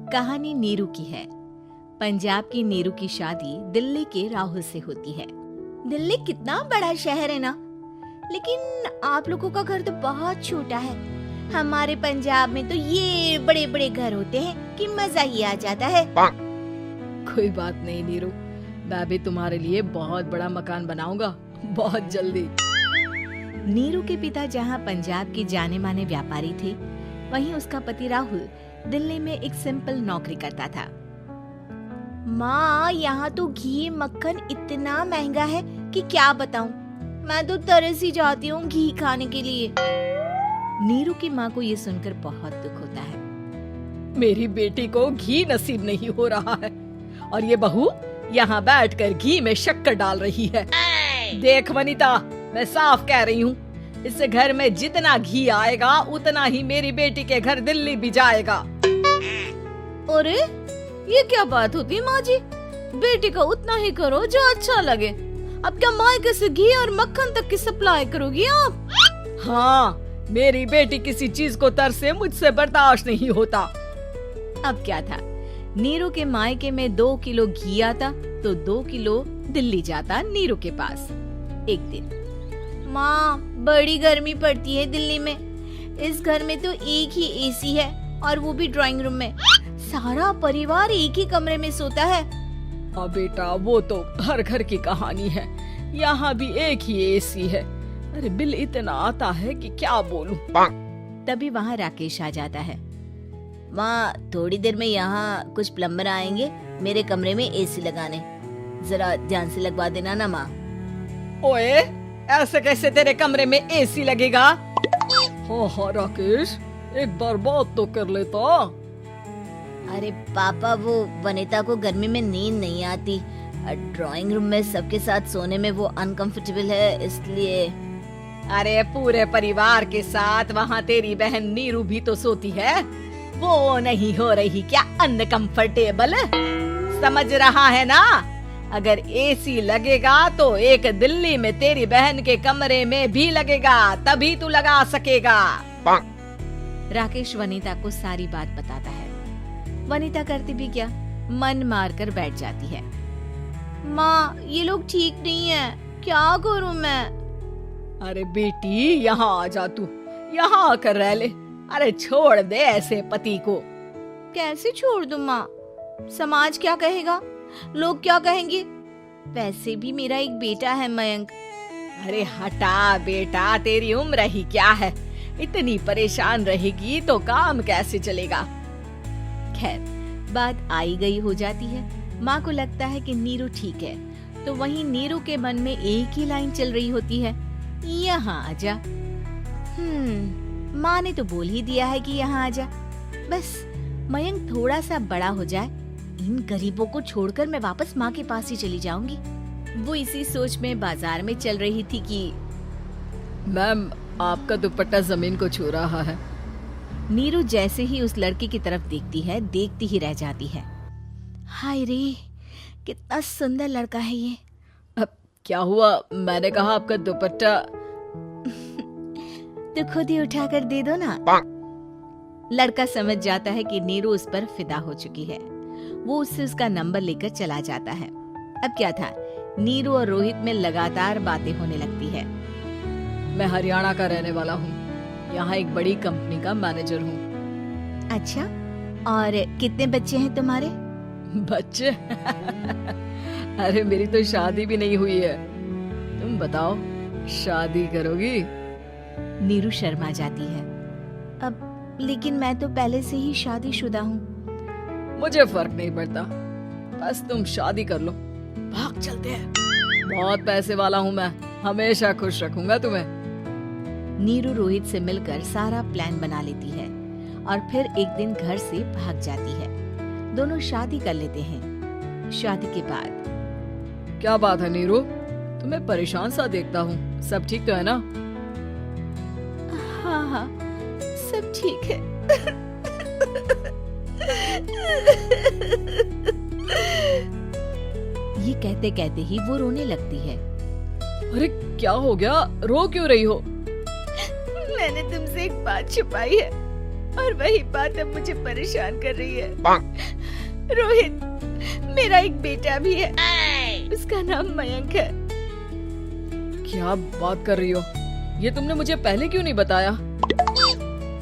कहानी नीरू की है। पंजाब की नीरू की शादी दिल्ली के राहुल से होती है। दिल्ली कितना बड़ा शहर है ना, लेकिन आप लोगों का घर तो बहुत छोटा है। हमारे पंजाब में तो ये बड़े बड़े घर होते हैं कि मजा ही आ जाता है। कोई बात नहीं नीरू, मैं भी तुम्हारे लिए बहुत बड़ा मकान बनाऊंगा बहुत जल्दी। नीरू के पिता जहाँ पंजाब के जाने माने व्यापारी थे, वहीं उसका पति राहुल दिल्ली में एक सिंपल नौकरी करता था। माँ, यहाँ तो घी मक्खन इतना महंगा है कि क्या बताऊँ। मैं तो तरस ही जाती हूँ घी खाने के लिए। नीरू की माँ को ये सुनकर बहुत दुख होता है। मेरी बेटी को घी नसीब नहीं हो रहा है और ये बहू यहाँ बैठकर घी में शक्कर डाल रही है। देख वनिता, मैं साफ कह रही हूँ, इस घर में जितना घी आएगा उतना ही मेरी बेटी के घर दिल्ली भी जाएगा। अरे ये क्या बात होती है माँ जी? बेटी का उतना ही करो जो अच्छा लगे। अब क्या मायके से घी और मक्खन तक की सप्लाई करोगी आप? हाँ, मेरी बेटी किसी चीज को तरसे मुझसे बर्दाश्त नहीं होता। अब क्या था, नीरू के मायके में 2 किलो घी आता तो 2 किलो दिल्ली जाता नीरू के पास। एक दिन, माँ बड़ी गर्मी पड़ती है दिल्ली में। इस घर में तो एक ही एसी है और वो भी ड्राइंग रूम में। सारा परिवार एक ही कमरे में सोता है। हाँ बेटा, वो तो हर घर की कहानी है। यहाँ भी एक ही एसी है। अरे बिल इतना आता है कि क्या बोलूं। तभी वहाँ राकेश आ जाता है। माँ, थोड़ी देर में यहाँ कुछ प्लम्बर आएंगे मेरे कमरे में एसी लगाने। जरा ध्यान से लगवा देना ना माँ। ओए, ऐसे कैसे तेरे कमरे में एसी लगेगा? हाँ राकेश, एक बार बात तो कर लेता। अरे पापा, वो वनिता को गर्मी में नींद नहीं आती। ड्राइंग रूम में सबके साथ सोने में वो अनकंफर्टेबल है, इसलिए। अरे पूरे परिवार के साथ वहाँ तेरी बहन नीरू भी तो सोती है। वो नहीं हो रही क्या अनकंफर्टेबल? समझ रहा है ना? अगर एसी लगेगा तो एक दिल्ली में तेरी बहन के कमरे में भी लगेगा, तभी तू लगा सकेगा। राकेश वनिता को सारी बात बताता है। वनिता करती भी क्या, मन मार कर बैठ जाती है। माँ, ये लोग ठीक नहीं है, क्या करूँ मैं? अरे बेटी, यहाँ आ जा, तू यहाँ आकर रह ले। अरे छोड़ दे ऐसे पति को। कैसे छोड़ दूँ माँ? समाज क्या कहेगा, लोग क्या कहेंगे? वैसे भी मेरा एक बेटा है मयंक। अरे हटा बेटा, तेरी उम्र ही क्या है? इतनी परेशान रहेगी तो काम कैसे चलेगा? खैर, बात आई गई हो जाती है। माँ को लगता है कि नीरू ठीक है, तो वहीं नीरू के मन में एक ही लाइन चल रही होती है, यहाँ आजा। माँ ने तो बोल ही दिया है कि यहाँ आजा। बस मयंक थोड़ा सा बड़ा हो जाए, इन गरीबों को छोड़कर मैं वापस माँ के पास ही चली जाऊंगी। वो इसी सोच में बाजार में चल रही थी कि मैम, आपका दुपट्टा जमीन को छू रहा है। नीरू जैसे ही उस लड़की की तरफ देखती है, देखती ही रह जाती है। हाय रे, कितना सुंदर लड़का है ये। अब क्या हुआ? मैंने कहा आपका दुपट्टा। तो खुद ही उठा कर दे दो ना। लड़का समझ जाता है कि नीरू उस पर फिदा हो चुकी है। वो उससे उसका नंबर लेकर चला जाता है। अब क्या था, नीरू और रोहित में लगातार बातें होने लगती है। मैं हरियाणा का रहने वाला हूँ, यहाँ एक बड़ी कंपनी का मैनेजर हूँ। अच्छा, और कितने बच्चे हैं तुम्हारे? बच्चे? अरे मेरी तो शादी भी नहीं हुई है। तुम बताओ, शादी करोगी? नीरू शर्मा जाती है। अब लेकिन मैं तो पहले से ही शादीशुदा हूँ। मुझे फर्क नहीं पड़ता, बस तुम शादी कर लो, भाग चलते हैं। बहुत पैसे वाला हूँ मैं, हमेशा खुश रखूंगा तुम्हें। नीरू रोहित से मिलकर सारा प्लान बना लेती है और फिर एक दिन घर से भाग जाती है। दोनों शादी कर लेते हैं। शादी के बाद, क्या बात है नीरू, तुम्हें परेशान सा देखता हूँ, सब ठीक तो है ना? हाँ, सब ठीक है। ये कहते कहते ही वो रोने लगती है। अरे क्या हो गया, रो क्यों रही हो? मैंने तुमसे एक बात छुपाई है। और वही बात अब मुझे परेशान कर रही है। रोहित, मेरा एक बेटा भी है, उसका नाम मयंक है। क्या बात कर रही हो? ये तुमने मुझे पहले क्यों नहीं बताया?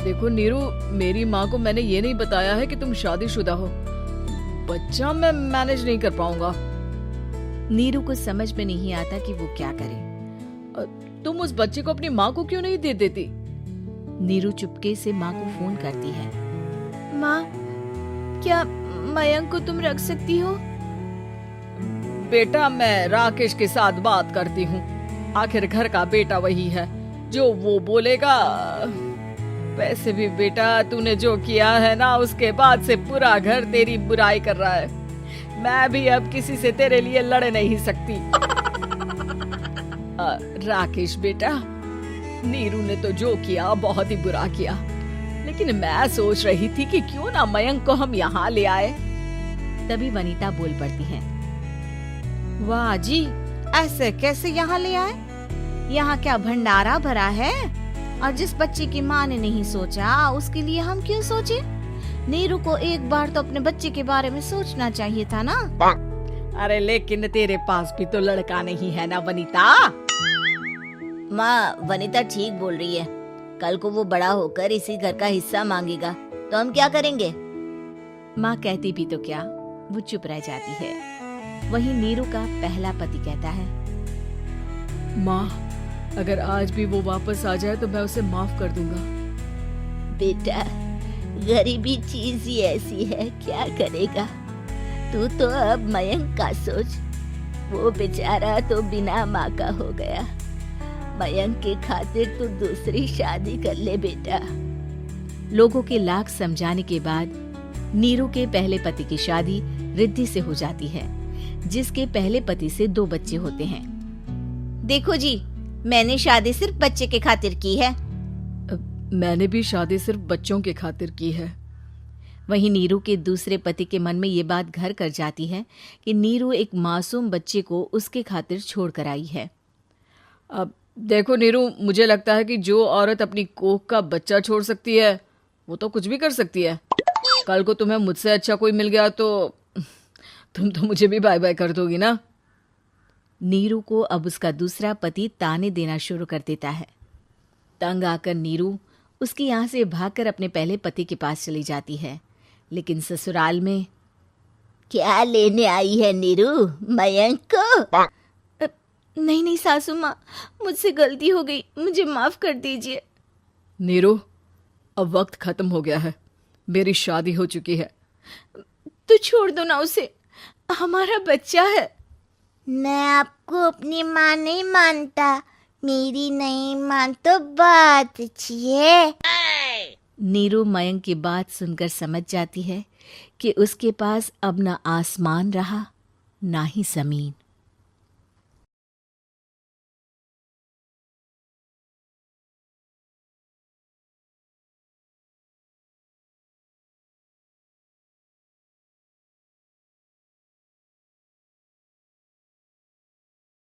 देखो नीरू, मेरी माँ को मैंने ये नहीं बताया है कि तुम शादीशुदा हो। बच्चा मैं मैनेज नहीं कर पाऊंगा। नीरू को समझ में नहीं आता कि वो क्या करे। तुम उस बच्चे को अपनी माँ को क्यों नहीं दे देती? नीरू चुपके से माँ को फोन करती है। माँ, क्या मयंक को तुम रख सकती हो? बेटा, मैं राकेश के साथ बात करती हूँ। आखिर घर का बेटा वही है, जो वो बोलेगा। वैसे भी बेटा, तूने जो किया है ना, उसके बाद से पूरा घर तेरी बुराई कर रहा है। मैं भी अब किसी से तेरे लिए लड़ नहीं सकती। राकेश बेटा, नीरू ने तो जो किया बहुत ही बुरा किया, लेकिन मैं सोच रही थी कि क्यों ना मयंक को हम यहाँ ले आए। तभी वनीता बोल पड़ती है। वाह जी, ऐसे कैसे यहाँ ले आए? यहाँ क्या भंडारा भरा है? और जिस बच्चे की माँ ने नहीं सोचा, उसके लिए हम क्यों सोचे? नीरू को एक बार तो अपने बच्चे के बारे में सोचना चाहिए था ना। अरे लेकिन तेरे पास भी तो लड़का नहीं है ना वनीता। माँ, वनीता ठीक बोल रही है। कल को वो बड़ा होकर इसी घर का हिस्सा मांगेगा तो हम क्या करेंगे? माँ कहती भी तो क्या, वो चुप रह जाती है। वहीं नीरू का पहला पति कहता है। माँ, अगर आज भी वो वापस आ जाए तो मैं उसे माफ कर दूंगा। बेटा, गरीबी चीज ही ऐसी है, क्या करेगा? तू तो अब मयंक का सोच। वो बेचारा तो बिना माँ का हो गया। मयंक के खातिर तू दूसरी शादी कर ले बेटा। लोगों के लाख समझाने के बाद नीरू के पहले पति की शादी रिद्धि से हो जाती है, जिसके पहले पति से 2 बच्चे होते हैं। देखो जी, मैंने शादी सिर्फ बच्चे के खातिर की है। मैंने भी शादी सिर्फ बच्चों के खातिर की है। वहीं नीरू के दूसरे पति के मन में ये बात घर कर जाती है कि नीरू एक मासूम बच्चे को उसके खातिर छोड़ कर आई है। अब देखो नीरू, मुझे लगता है कि जो औरत अपनी कोख का बच्चा छोड़ सकती है, वो तो कुछ भी कर सकती है। कल को तुम्हें मुझसे अच्छा कोई मिल गया तो तुम तो मुझे भी बाय बाय कर दोगी ना। नीरू को अब उसका दूसरा पति ताने देना शुरू कर देता है। तंग आकर नीरू उसकी यहाँ से भागकर अपने पहले पति के पास चली जाती है, लेकिन ससुराल में क्या लेने आई है नीरू, मयंक को? नहीं नहीं सासू माँ, मुझसे गलती हो गई, मुझे माफ कर दीजिए। नीरू, अब वक्त खत्म हो गया है, मेरी शादी हो चुकी है। तो छोड़ दो ना उसे, हमारा बच्चा है। मैं आपको अपनी माँ नहीं मानता, मेरी नहीं मान तो बात अच्छी है। नीरू मयंक की बात सुनकर समझ जाती है कि उसके पास अब ना आसमान रहा ना ही जमीन।